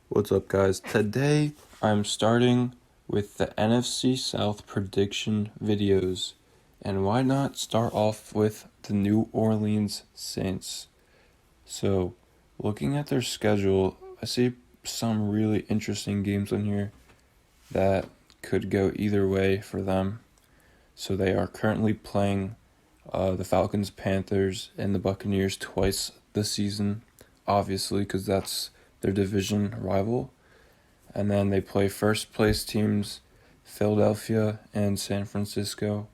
What's up, guys? Today I'm starting with the NFC South prediction videos. And why not start off with the New Orleans Saints? So, looking at their schedule, I see some really interesting games on here that could go either way for them. So, they are currently playing the Falcons, Panthers, and the Buccaneers twice this season, obviously, because that's their division rival. And then they play first place teams Philadelphia and San Francisco,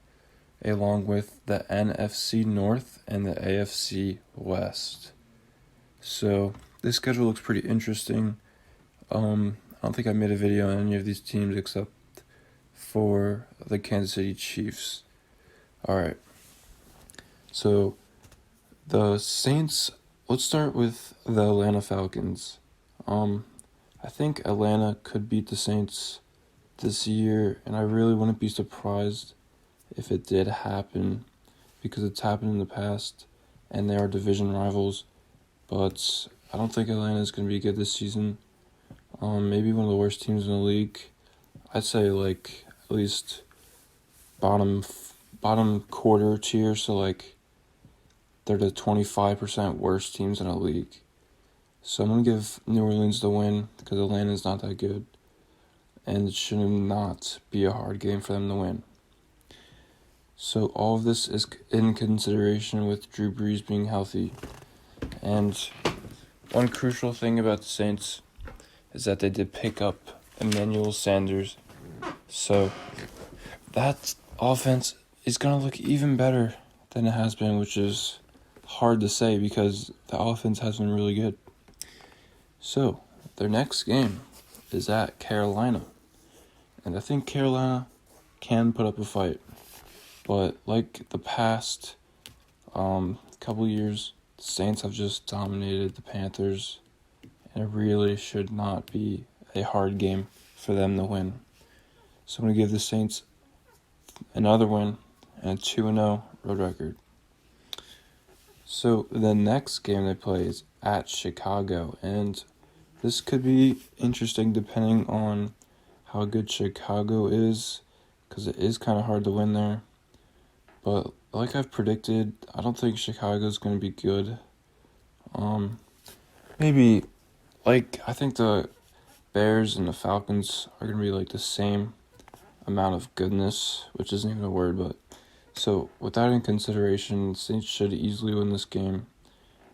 along with the NFC North and the AFC West. So this schedule looks pretty interesting. I don't think I made a video on any of these teams except for the Kansas City Chiefs. Alright, so the Saints, let's start with the Atlanta Falcons. I think Atlanta could beat the Saints this year, and I really wouldn't be surprised if it did happen because it's happened in the past and they are division rivals. But I don't think Atlanta is going to be good this season. Maybe one of the worst teams in the league. I'd say like at least bottom quarter tier, so like they're the 25% worst teams in the league. So I'm going to give New Orleans the win because Atlanta's not that good. And it should not be a hard game for them to win. So all of this is in consideration with Drew Brees being healthy. And one crucial thing about the Saints is that they did pick up Emmanuel Sanders. So that offense is going to look even better than it has been, which is hard to say because the offense has been really good. So their next game is at Carolina. And I think Carolina can put up a fight. But like the past couple years, the Saints have just dominated the Panthers. And it really should not be a hard game for them to win. So I'm going to give the Saints another win and a 2-0 road record. So the next game they play is at Chicago. And this could be interesting depending on how good Chicago is, because it is kind of hard to win there. But like I've predicted, I don't think Chicago's going to be good. Maybe, I think the Bears and the Falcons are going to be the same amount of goodness, which isn't even a word, but so with that in consideration, Saints should easily win this game.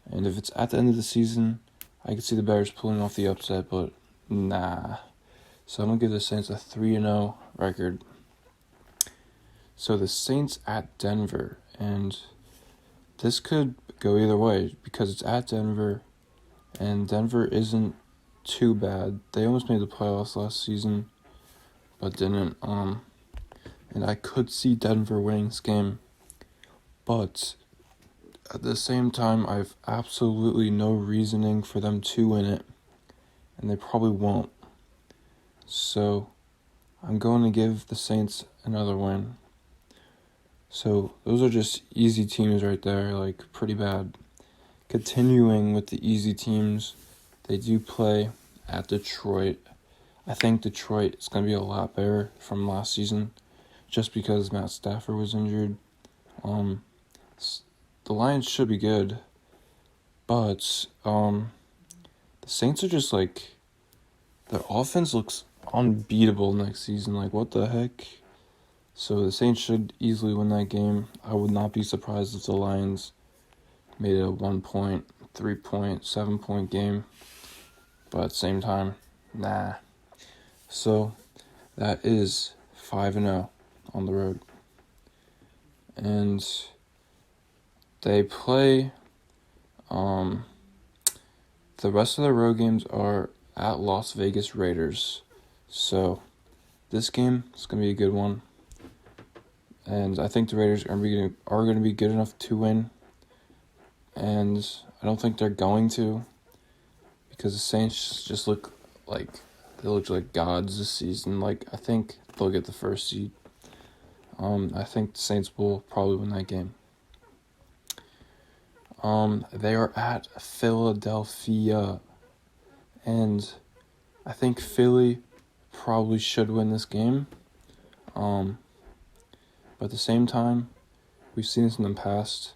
And if it's at the end of the season, I could see the Bears pulling off the upset, but nah. So I'm going to give the Saints a 3-0 record. So the Saints at Denver, and this could go either way because it's at Denver, and Denver isn't too bad. They almost made the playoffs last season, but didn't. And I could see Denver winning this game, but at the same time, I've absolutely no reasoning for them to win it, and they probably won't. So I'm going to give the Saints another win. So those are just easy teams right there, pretty bad. Continuing with the easy teams, they do play at Detroit. I think Detroit is going to be a lot better from last season just because Matt Stafford was injured. The Lions should be good, but the Saints are just their offense looks unbeatable next season. What the heck? So the Saints should easily win that game. I would not be surprised if the Lions made it a 1 point, 3 point, 7 point game. But at the same time, nah. So that is 5-0 on the road. And they play, the rest of the road games are at Las Vegas Raiders. So this game is going to be a good one. And I think the Raiders are going to be good enough to win. And I don't think they're going to, because the Saints just look like gods this season. I think they'll get the first seed. I think the Saints will probably win that game. They are at Philadelphia, and I think Philly probably should win this game. But at the same time, we've seen this in the past.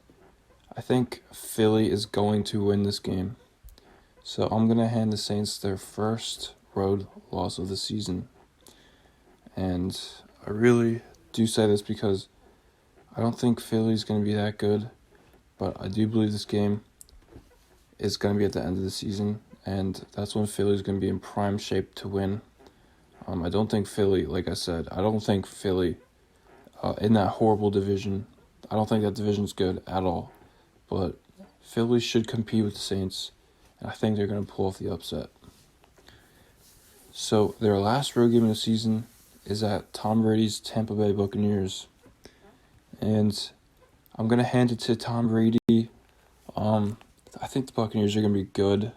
I think Philly is going to win this game. So I'm going to hand the Saints their first road loss of the season. And I really do say this because I don't think Philly's going to be that good. But I do believe this game is going to be at the end of the season. And that's when Philly's going to be in prime shape to win. I don't think Philly, like I said, in that horrible division, I don't think that division's good at all. But Philly should compete with the Saints, and I think they're going to pull off the upset. So their last road game of the season is at Tom Brady's Tampa Bay Buccaneers. And I'm going to hand it to Tom Brady. I think the Buccaneers are going to be good,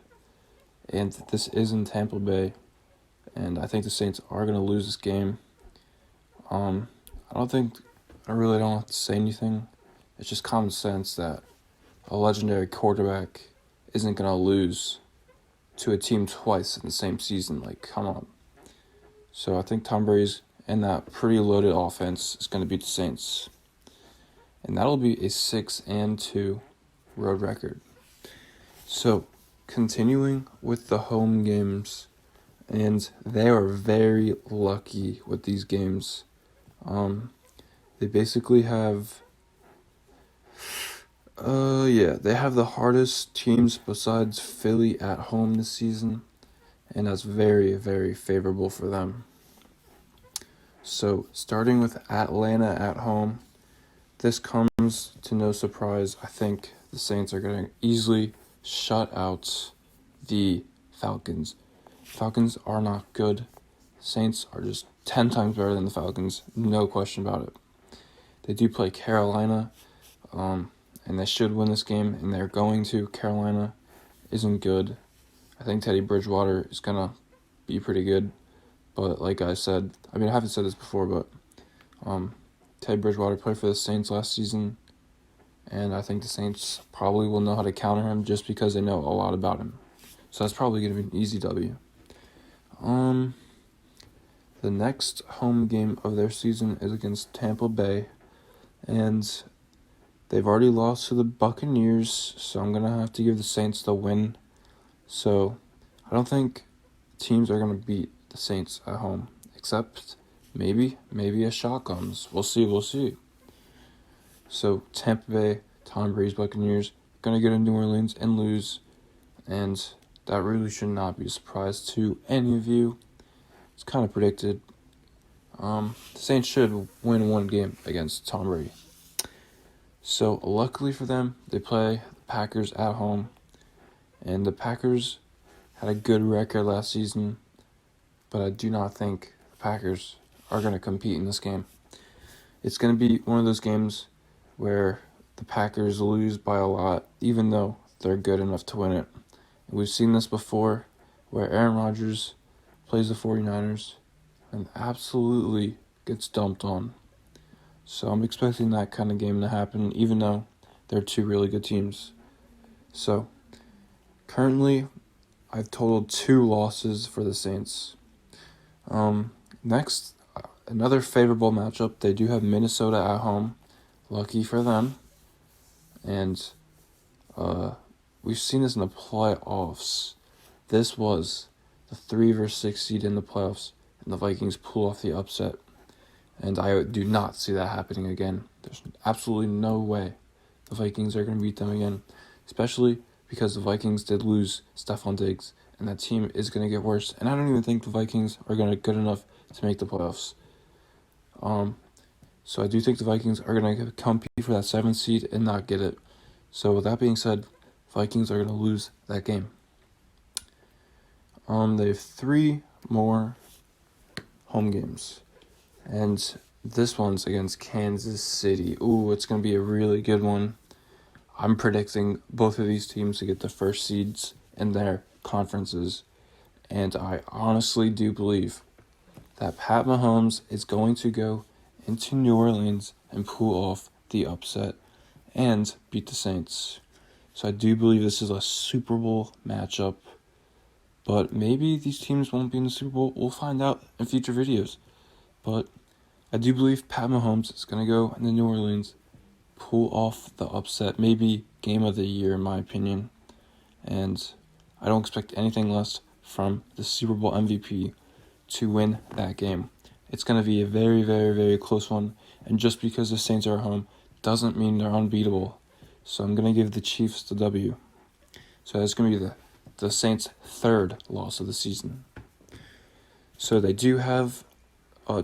and this is in Tampa Bay. And I think the Saints are going to lose this game. I really don't have to say anything. It's just common sense that a legendary quarterback isn't going to lose to a team twice in the same season. Like, come on. So I think Tom Brady's and that pretty loaded offense is going to beat the Saints. And that'll be a 6-2 road record. So, continuing with the home games, and they are very lucky with these games. They basically have, they have the hardest teams besides Philly at home this season, and that's very, very favorable for them. So, starting with Atlanta at home, this comes to no surprise. I think the Saints are going to easily shut out the Falcons. Falcons are not good. Saints are just 10 times better than the Falcons, no question about it. They do play Carolina, and they should win this game, and they're going to. Carolina isn't good. I think Teddy Bridgewater is going to be pretty good, but like I said, I haven't said this before, but Teddy Bridgewater played for the Saints last season, and I think the Saints probably will know how to counter him just because they know a lot about him. So that's probably going to be an easy W. The next home game of their season is against Tampa Bay, and they've already lost to the Buccaneers, so I'm going to have to give the Saints the win. So I don't think teams are going to beat the Saints at home, except maybe a shot comes. We'll see. So Tampa Bay, Tom Brady's Buccaneers, going to get to New Orleans and lose, and that really should not be a surprise to any of you. It's kind of predicted. The Saints should win one game against Tom Brady. So, luckily for them, they play the Packers at home. And the Packers had a good record last season, but I do not think the Packers are going to compete in this game. It's going to be one of those games where the Packers lose by a lot, even though they're good enough to win it. And we've seen this before, where Aaron Rodgers plays the 49ers and absolutely gets dumped on. So I'm expecting that kind of game to happen, even though they're two really good teams. So currently, I've totaled 2 losses for the Saints. Next, another favorable matchup. They do have Minnesota at home. Lucky for them. And we've seen this in the playoffs. This was the 3 versus 6 seed in the playoffs, and the Vikings pull off the upset. And I do not see that happening again. There's absolutely no way the Vikings are going to beat them again, especially because the Vikings did lose Stephon Diggs, and that team is going to get worse. And I don't even think the Vikings are going to get good enough to make the playoffs. So I do think the Vikings are going to compete for that 7th seed and not get it. So with that being said, Vikings are going to lose that game. They have 3 more home games. And this one's against Kansas City. Ooh, it's going to be a really good one. I'm predicting both of these teams to get the first seeds in their conferences. And I honestly do believe that Pat Mahomes is going to go into New Orleans and pull off the upset and beat the Saints. So I do believe this is a Super Bowl matchup. But maybe these teams won't be in the Super Bowl. We'll find out in future videos. But I do believe Pat Mahomes is going to go into New Orleans, pull off the upset, maybe game of the year in my opinion. And I don't expect anything less from the Super Bowl MVP to win that game. It's going to be a very, very, very close one. And just because the Saints are at home doesn't mean they're unbeatable. So I'm going to give the Chiefs the W. So that's going to be the Saints' third loss of the season. So they do have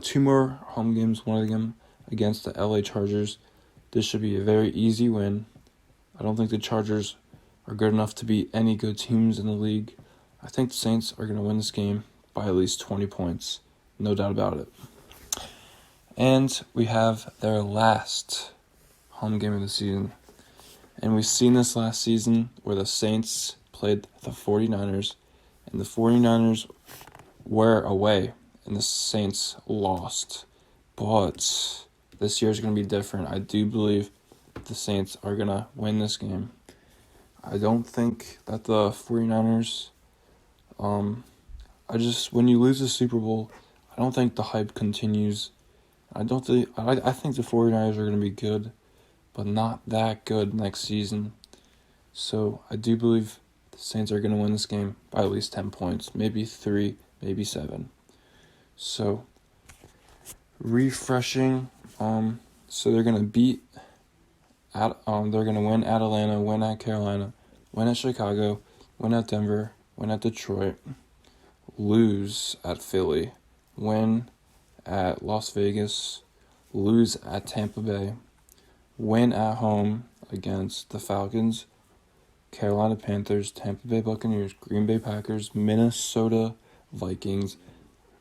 2 more home games, one of them against the LA Chargers. This should be a very easy win. I don't think the Chargers are good enough to beat any good teams in the league. I think the Saints are going to win this game by at least 20 points. No doubt about it. And we have their last home game of the season. And we've seen this last season where the Saints played the 49ers. And the 49ers were away. And the Saints lost. But this year is going to be different. I do believe the Saints are going to win this game. I don't think that the 49ers, when you lose the Super Bowl, I don't think the hype continues. I think the 49ers are going to be good, but not that good next season. So I do believe the Saints are going to win this game by at least 10 points, maybe 3, maybe 7. So refreshing. So they're going to they're going to win at Atlanta, win at Carolina, win at Chicago, win at Denver, win at Detroit, lose at Philly, win at Las Vegas, lose at Tampa Bay, win at home against the Falcons, Carolina Panthers, Tampa Bay Buccaneers, Green Bay Packers, Minnesota Vikings,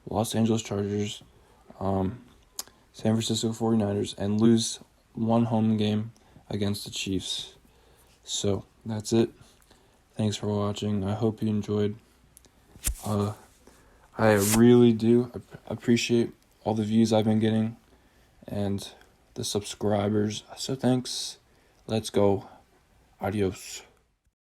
Los Angeles Chargers, San Francisco 49ers, and lose one home game against the Chiefs. So that's it. Thanks for watching. I hope you enjoyed. I really do appreciate all the views I've been getting and the subscribers. So thanks. Let's go. Adios.